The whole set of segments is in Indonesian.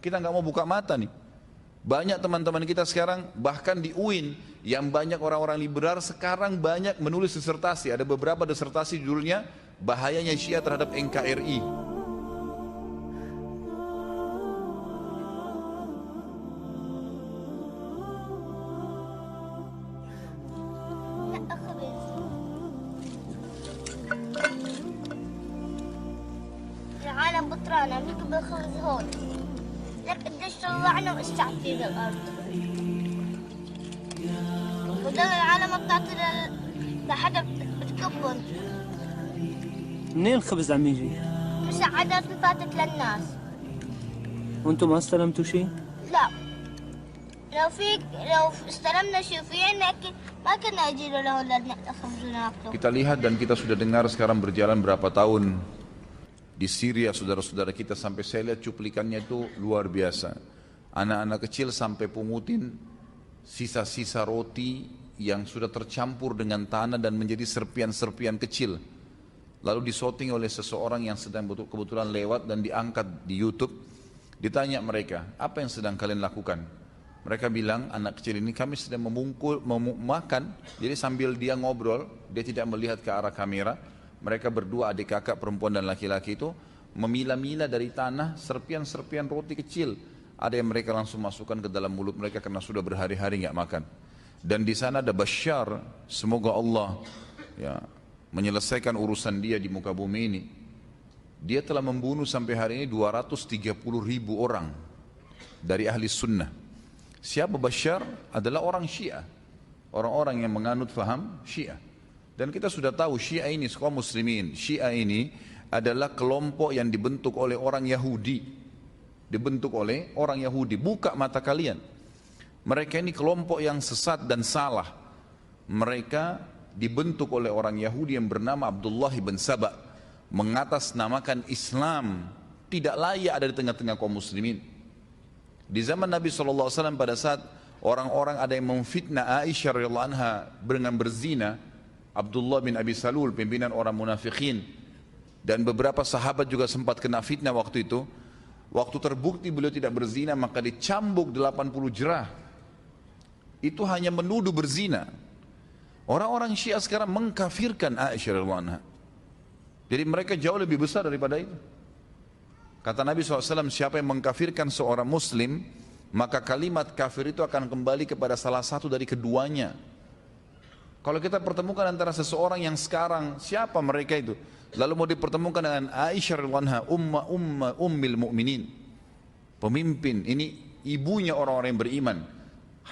Kita nggak mau buka mata nih. Banyak teman-teman kita sekarang, bahkan di UIN, yang banyak orang-orang liberal sekarang banyak menulis disertasi. Ada beberapa disertasi judulnya, bahayanya Syiah terhadap NKRI. العالم بطرانة من قبل خبز هون لك قديش طلعنا واشتعت فيه بالأرض وده العالم بتعطي لحدا بتكبهم. منين الخبز عم يجي؟ مساعدات فاتت للناس. وانتم ما استلمتوا شيء؟ لا لو استلمنا شيء في عنا ما كنا يجينا له خبز وناكله. Kita lihat dan kita sudah dengar sekarang berjalan berapa tahun di Syria, saudara-saudara kita, sampai saya lihat cuplikannya itu luar biasa. Anak-anak kecil sampai pungutin sisa-sisa roti yang sudah tercampur dengan tanah dan menjadi serpian-serpian kecil. Lalu disorting oleh seseorang yang sedang kebetulan lewat dan diangkat di YouTube. Ditanya mereka, apa yang sedang kalian lakukan? Mereka bilang, anak kecil ini kami sedang makan. Jadi sambil dia ngobrol, dia tidak melihat ke arah kamera. Mereka berdua, adik kakak perempuan dan laki-laki itu memilah-milah dari tanah serpian-serpian roti kecil. Ada yang mereka langsung masukkan ke dalam mulut mereka karena sudah berhari-hari nggak makan. Dan di sana ada Bashar, semoga Allah ya menyelesaikan urusan dia di muka bumi ini. Dia telah membunuh sampai hari ini 230.000 orang dari ahli sunnah. Siapa Bashar? Adalah orang Syiah, orang-orang yang menganut faham Syiah. Dan kita sudah tahu Syiah ini, kaum muslimin, Syiah ini adalah kelompok yang dibentuk oleh orang Yahudi. Dibentuk oleh orang Yahudi. Buka mata kalian. Mereka ini kelompok yang sesat dan salah. Mereka dibentuk oleh orang Yahudi yang bernama Abdullah bin Saba. Mengatasnamakan Islam. Tidak layak ada di tengah-tengah kaum muslimin. Di zaman Nabi SAW pada saat orang-orang ada yang memfitnah Aisyah radhiyallahu anha dengan berzina, Abdullah bin Abi Salul, pimpinan orang munafikin, dan beberapa sahabat juga sempat kena fitnah waktu itu. Waktu terbukti beliau tidak berzina, maka dicambuk 80 jerah. Itu hanya menuduh berzina. Orang-orang Syiah sekarang mengkafirkan Aisyah radhiyallahu anha. Jadi mereka jauh lebih besar daripada itu. Kata Nabi SAW, siapa yang mengkafirkan seorang muslim, maka kalimat kafir itu akan kembali kepada salah satu dari keduanya. Kalau kita pertemukan antara seseorang yang sekarang, siapa mereka itu? Lalu mau dipertemukan dengan Aisyah radhiyallahu anha, ummil mu'minin, pemimpin, ini ibunya orang-orang yang beriman.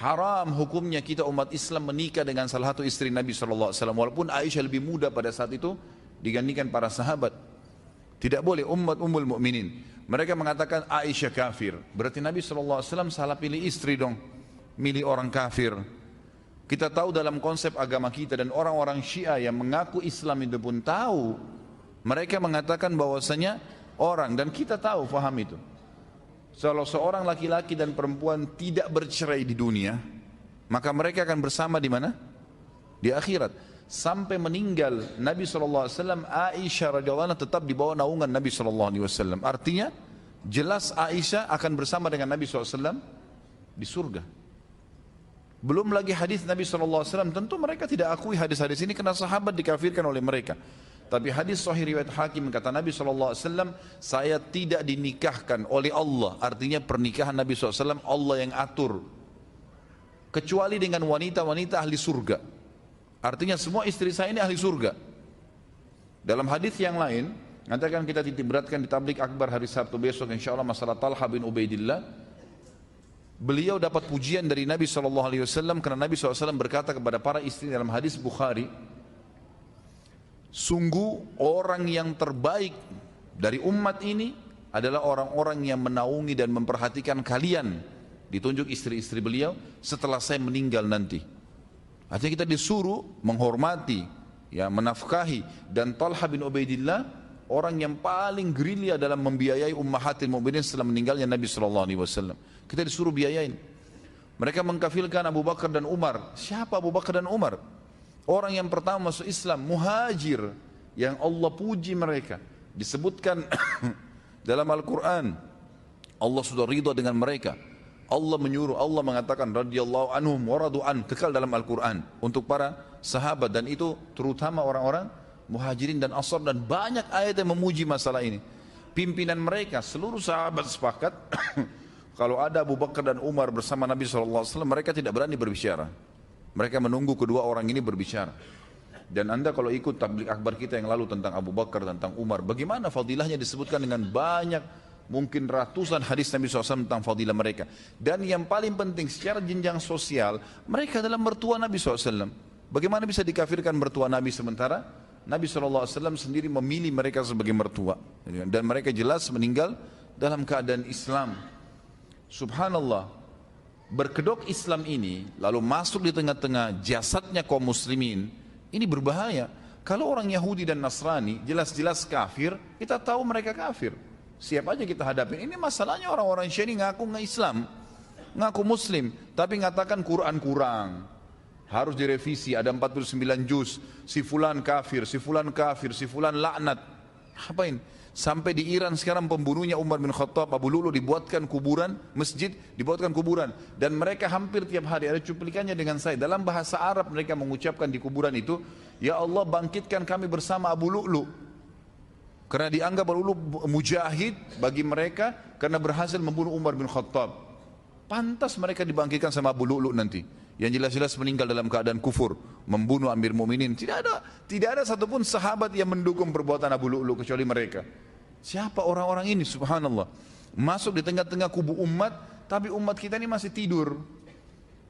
Haram hukumnya kita umat Islam menikah dengan salah satu istri Nabi SAW. Walaupun Aisyah lebih muda pada saat itu digantikan para sahabat. Tidak boleh, ummul mu'minin. Mereka mengatakan Aisyah kafir. Berarti Nabi SAW salah pilih istri dong, milih orang kafir. Kita tahu dalam konsep agama kita, dan orang-orang Syiah yang mengaku Islam itu pun tahu, mereka mengatakan bahwasanya orang, dan kita tahu faham itu, kalau seorang laki-laki dan perempuan tidak bercerai di dunia, maka mereka akan bersama di mana? Di akhirat. Sampai meninggal Nabi SAW, Aisyah radhiyallahu anha tetap di bawah naungan Nabi SAW. Artinya jelas Aisyah akan bersama dengan Nabi SAW di surga. Belum lagi hadis Nabi SAW, tentu mereka tidak akui hadis-hadis ini karena sahabat dikafirkan oleh mereka. Tapi hadis sahih riwayat Hakim, kata Nabi SAW, saya tidak dinikahkan oleh Allah. Artinya pernikahan Nabi SAW Allah yang atur, kecuali dengan wanita-wanita ahli surga. Artinya semua istri saya ini ahli surga. Dalam hadis yang lain, nanti akan kita titip beratkan di tablik akbar hari Sabtu besok insyaAllah, masalah Talha bin Ubaidillah. Beliau dapat pujian dari Nabi SAW karena Nabi SAW berkata kepada para istri dalam hadis Bukhari, sungguh orang yang terbaik dari umat ini adalah orang-orang yang menaungi dan memperhatikan kalian, ditunjuk istri-istri beliau, setelah saya meninggal nanti. Artinya kita disuruh menghormati, ya, menafkahi. Dan Talha bin Ubaidillah orang yang paling gerilya dalam membiayai ummahatil mu'minin setelah meninggalnya Nabi SAW. Kita disuruh biayain. Mereka mengkafirkan Abu Bakar dan Umar. Siapa Abu Bakar dan Umar? Orang yang pertama masuk Islam, muhajir, yang Allah puji mereka. Disebutkan dalam Al-Quran, Allah sudah ridha dengan mereka. Allah menyuruh, Allah mengatakan radhiyallahu anhum wa radu an, kekal dalam Al-Quran untuk para sahabat, dan itu terutama orang-orang Muhajirin dan Ansar, dan banyak ayat yang memuji masalah ini. Pimpinan mereka, seluruh sahabat sepakat kalau ada Abu Bakar dan Umar bersama Nabi SAW, mereka tidak berani berbicara. Mereka menunggu kedua orang ini berbicara. Dan anda kalau ikut tabligh akbar kita yang lalu tentang Abu Bakar, tentang Umar, bagaimana fadilahnya disebutkan dengan banyak, mungkin ratusan hadis Nabi SAW tentang fadilah mereka. Dan yang paling penting secara jenjang sosial, mereka adalah mertua Nabi SAW. Bagaimana bisa dikafirkan mertua Nabi sementara Nabi SAW sendiri memilih mereka sebagai mertua, dan mereka jelas meninggal dalam keadaan Islam. Subhanallah, berkedok Islam ini lalu masuk di tengah-tengah jasadnya kaum muslimin, ini berbahaya. Kalau orang Yahudi dan Nasrani jelas-jelas kafir, kita tahu mereka kafir, siap aja kita hadapin. Ini masalahnya orang-orang Syiah ini ngaku nggak Islam, ngaku Muslim, tapi ngatakan Quran kurang, harus direvisi, ada 49 juz, si fulan kafir, si fulan kafir, si fulan laknat. Apain? Sampai di Iran sekarang pembunuhnya Umar bin Khattab, Abu Lu'lu, dibuatkan kuburan, masjid dibuatkan kuburan, dan mereka hampir tiap hari ada cuplikannya dengan saya. Dalam bahasa Arab mereka mengucapkan di kuburan itu, ya Allah bangkitkan kami bersama Abu Lu'lu, karena dianggap Abu Lu'lu mujahid bagi mereka karena berhasil membunuh Umar bin Khattab. Pantas mereka dibangkitkan sama Abu Lu'lu nanti, yang jelas-jelas meninggal dalam keadaan kufur, membunuh Amir Mu'minin. Tidak ada satupun sahabat yang mendukung perbuatan Abu Lu'lu kecuali mereka. Siapa orang-orang ini? Subhanallah, masuk di tengah-tengah kubu umat, tapi umat kita ini masih tidur.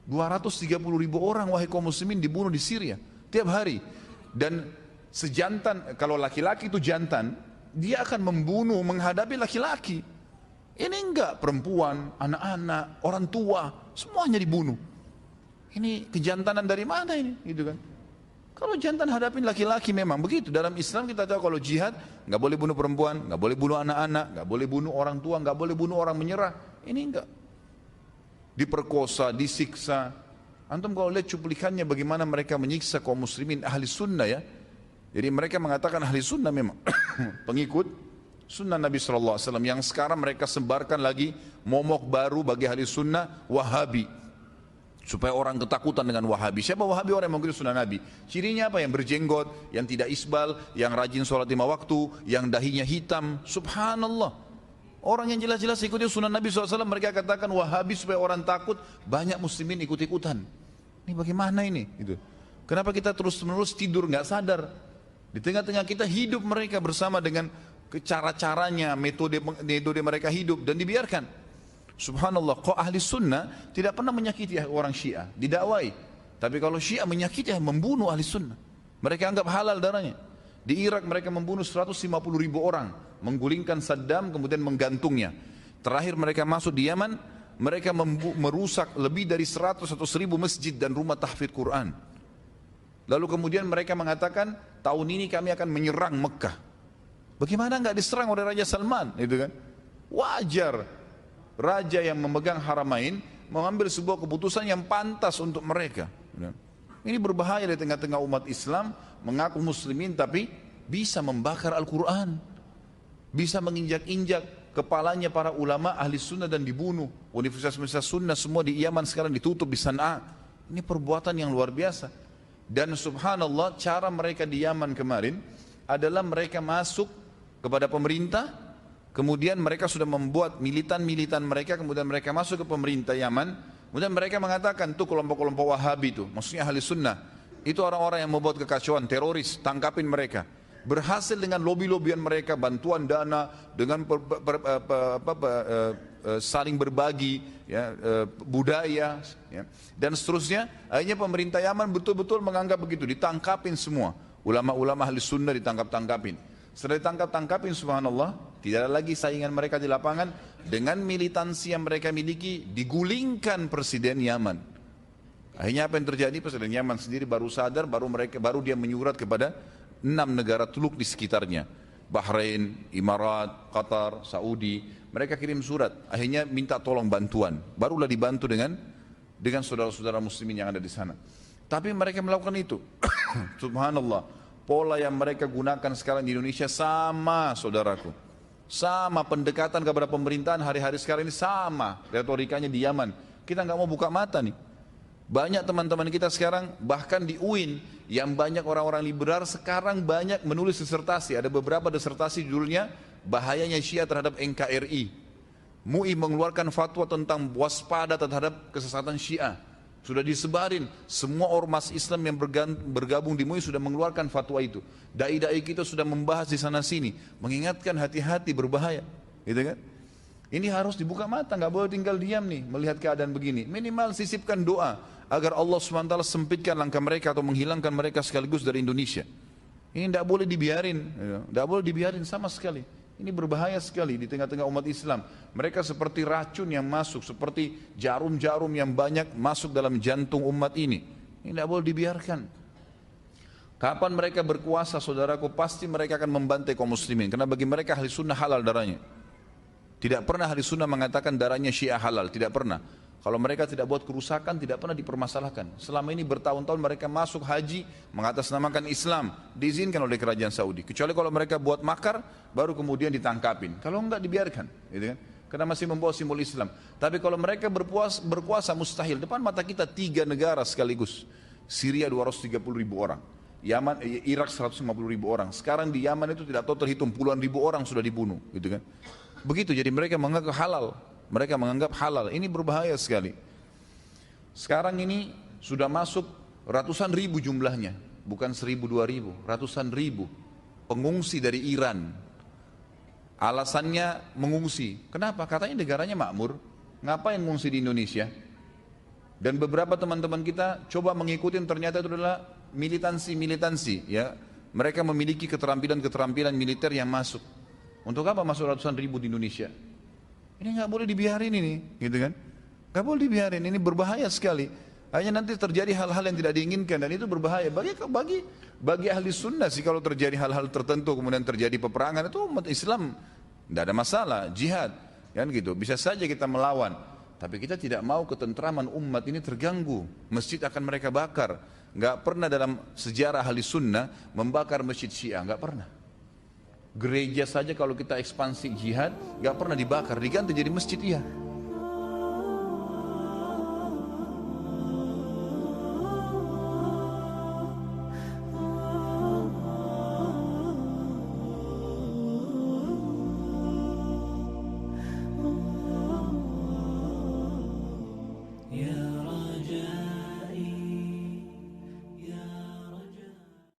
230 ribu orang wahai kaum muslimin dibunuh di Syria tiap hari. Dan sejantan, kalau laki-laki itu jantan, dia akan membunuh menghadapi laki-laki. Ini enggak, perempuan, anak-anak, orang tua, semuanya dibunuh. Ini kejantanan dari mana ini, gitu kan? Kalau jantan hadapin laki-laki memang begitu. Dalam Islam kita tahu kalau jihad nggak boleh bunuh perempuan, nggak boleh bunuh anak-anak, nggak boleh bunuh orang tua, nggak boleh bunuh orang menyerah. Ini enggak. Diperkosa, disiksa. Antum kalau lihat cuplikannya bagaimana mereka menyiksa kaum muslimin ahli sunnah ya. Jadi mereka mengatakan ahli sunnah memang pengikut sunnah Nabi SAW, yang sekarang mereka sebarkan lagi momok baru bagi ahli sunnah, Wahabi. Supaya orang ketakutan dengan Wahabi. Siapa Wahabi? Orang yang mengikuti sunnah Nabi. Cirinya apa? Yang berjenggot, yang tidak isbal, yang rajin sholat 5 waktu, yang dahinya hitam. Subhanallah. Orang yang jelas-jelas ikuti sunnah Nabi SAW, mereka katakan Wahabi supaya orang takut. Banyak muslimin ikut-ikutan. Ini bagaimana ini? Gitu. Kenapa kita terus-menerus tidur nggak sadar? Di tengah-tengah kita hidup mereka bersama dengan cara-caranya, metode mereka hidup, dan dibiarkan. Subhanallah, kok ahli sunnah tidak pernah menyakiti orang Syiah, didakwai. Tapi kalau Syiah menyakiti, membunuh ahli sunnah. Mereka anggap halal darahnya. Di Irak mereka membunuh 150 ribu orang, menggulingkan Saddam kemudian menggantungnya. Terakhir mereka masuk di Yaman, mereka merusak lebih dari 100 atau 1000 masjid dan rumah tahfidz Quran. Lalu kemudian mereka mengatakan tahun ini kami akan menyerang Mekah. Bagaimana enggak diserang oleh Raja Salman, itu kan? Wajar raja yang memegang haramain mengambil sebuah keputusan yang pantas untuk mereka. Ini berbahaya di tengah-tengah umat Islam mengaku muslimin tapi bisa membakar Al-Quran, bisa menginjak-injak kepalanya para ulama ahli sunnah dan dibunuh. Universitas-universitas sunnah semua di Yaman sekarang ditutup, di Sana'a. Ini perbuatan yang luar biasa. Dan subhanallah, cara mereka di Yaman kemarin adalah mereka masuk kepada pemerintah. Kemudian mereka sudah membuat militan-militan mereka, kemudian mereka masuk ke pemerintah Yaman. Kemudian mereka mengatakan, tuh kelompok-kelompok Wahabi itu, maksudnya ahli sunnah, itu orang-orang yang membuat kekacauan, teroris, tangkapin mereka. Berhasil dengan lobby-lobbyan mereka, bantuan dana, dengan saling berbagi ya, budaya ya, dan seterusnya. Akhirnya pemerintah Yaman betul-betul menganggap begitu, ditangkapin semua. Ulama-ulama ahli sunnah ditangkap-tangkapin. Setelah ditangkap-tangkapin, subhanallah, tidak ada lagi saingan mereka di lapangan. Dengan militansi yang mereka miliki, digulingkan presiden Yaman. Akhirnya apa yang terjadi? Presiden Yaman sendiri baru sadar, baru dia menyurat kepada 6 negara teluk di sekitarnya. Bahrain, Imarat, Qatar, Saudi. Mereka kirim surat, akhirnya minta tolong bantuan. Barulah dibantu dengan saudara-saudara muslimin yang ada di sana. Tapi mereka melakukan itu. Subhanallah. Pola yang mereka gunakan sekarang di Indonesia sama, saudaraku. Sama pendekatan kepada pemerintahan hari-hari sekarang ini sama retorikanya di Yaman. Kita nggak mau buka mata nih. Banyak teman-teman kita sekarang bahkan di UIN yang banyak orang-orang liberal sekarang banyak menulis disertasi. Ada beberapa disertasi judulnya bahayanya Syiah terhadap NKRI. MUI mengeluarkan fatwa tentang waspada terhadap kesesatan Syiah. Sudah disebarin, semua ormas Islam yang bergabung di MUI sudah mengeluarkan fatwa itu. Dai-dai kita sudah membahas di sana sini, mengingatkan hati-hati berbahaya, gitu kan? Ini harus dibuka mata, nggak boleh tinggal diam nih melihat keadaan begini. Minimal sisipkan doa agar Allah SWT sempitkan langkah mereka atau menghilangkan mereka sekaligus dari Indonesia. Ini tidak boleh dibiarin, tidak boleh dibiarin sama sekali. Ini berbahaya sekali di tengah-tengah umat Islam. Mereka seperti racun yang masuk, seperti jarum-jarum yang banyak masuk dalam jantung umat ini. Ini tidak boleh dibiarkan. Kapan mereka berkuasa, saudaraku, pasti mereka akan membantai kaum muslimin. Karena bagi mereka ahli sunnah halal darahnya. Tidak pernah ahli sunnah mengatakan darahnya Syiah halal, tidak pernah. Kalau mereka tidak buat kerusakan, tidak pernah dipermasalahkan. Selama ini bertahun-tahun mereka masuk haji, mengatasnamakan Islam, diizinkan oleh kerajaan Saudi. Kecuali kalau mereka buat makar, baru kemudian ditangkapin. Kalau enggak dibiarkan, gitu kan? Karena masih membawa simbol Islam. Tapi kalau mereka berkuasa mustahil. Depan mata kita 3 negara sekaligus. Syria 230.000 orang. Yaman, Irak 150.000 orang. Sekarang di Yaman itu tidak tahu terhitung puluhan ribu orang sudah dibunuh, gitu kan? Begitu, jadi mereka menganggap halal. Mereka menganggap halal. Ini berbahaya sekali. Sekarang ini sudah masuk ratusan ribu jumlahnya, bukan 1.000-2.000, ratusan ribu pengungsi dari Iran. Alasannya mengungsi. Kenapa? Katanya negaranya makmur. Ngapain mengungsi di Indonesia? Dan beberapa teman-teman kita coba mengikuti, ternyata itu adalah militansi, ya. Mereka memiliki keterampilan militer yang masuk. Untuk apa masuk ratusan ribu di Indonesia? Ini nggak boleh dibiarin ini, gitu kan? Nggak boleh dibiarin, ini berbahaya sekali. Hanya nanti terjadi hal-hal yang tidak diinginkan dan itu berbahaya. Bagi ahli sunnah sih kalau terjadi hal-hal tertentu kemudian terjadi peperangan itu umat Islam tidak ada masalah, jihad, kan gitu. Bisa saja kita melawan, tapi kita tidak mau ketentraman umat ini terganggu. Masjid akan mereka bakar. Nggak pernah dalam sejarah ahli sunnah membakar masjid Syiah, nggak pernah. Gereja saja kalau kita ekspansi jihad, nggak pernah dibakar, diganti jadi masjid, iya.